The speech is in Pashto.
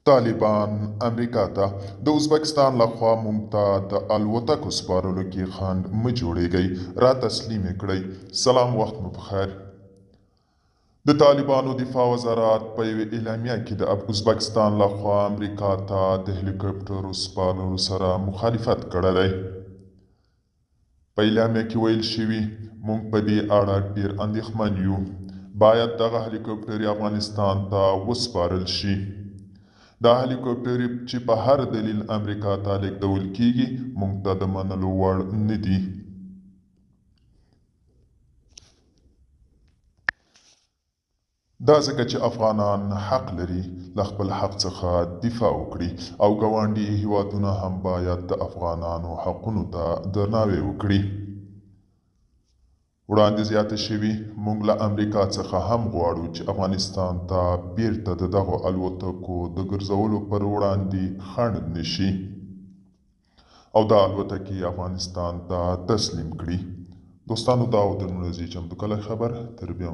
طالبان امریکا ته د ازبکستان لخوا موږ ته د الوتکو سپارلو کې خنډ مه جوړیږئ، را تسلیم کړئ. سلام، وخت مو بخیر. د طالبانو دفاع وزارت په یوه اعلامیه کې د ازبکستان لخوا امریکا ته د هلیکاپټرو سپارلو سره مخالفت کړی دی. په اعلامیه کې ویل شوي موږ په دې اړه ډیر اندېښمن یو. باید دغه هلیکاپټرې افغانستان ته وسپارل شي. دا هلیکاپټرې چې په هر دلیل امریکا ته لیږدول کیږي موږ ته د منلو وړ نه دي. دا ځکه چې افغانان حق لري له خپل حق څخه دفاع وکړي او ګاونډي هیوادونه هم باید د افغانانو حقونو ته درناوی وکړي. وړاندې زیاته شوي موږ له امریکا څخه هم غواړو چې افغانستان ته بیرته د دغو الوتکو د ګرځولو پر وړاندې خنډ نشي او دا الوتکې افغانستان ته تسلیم کړي. دوستانو، دا و د نورزي چمتو کلی خبر. تر بیا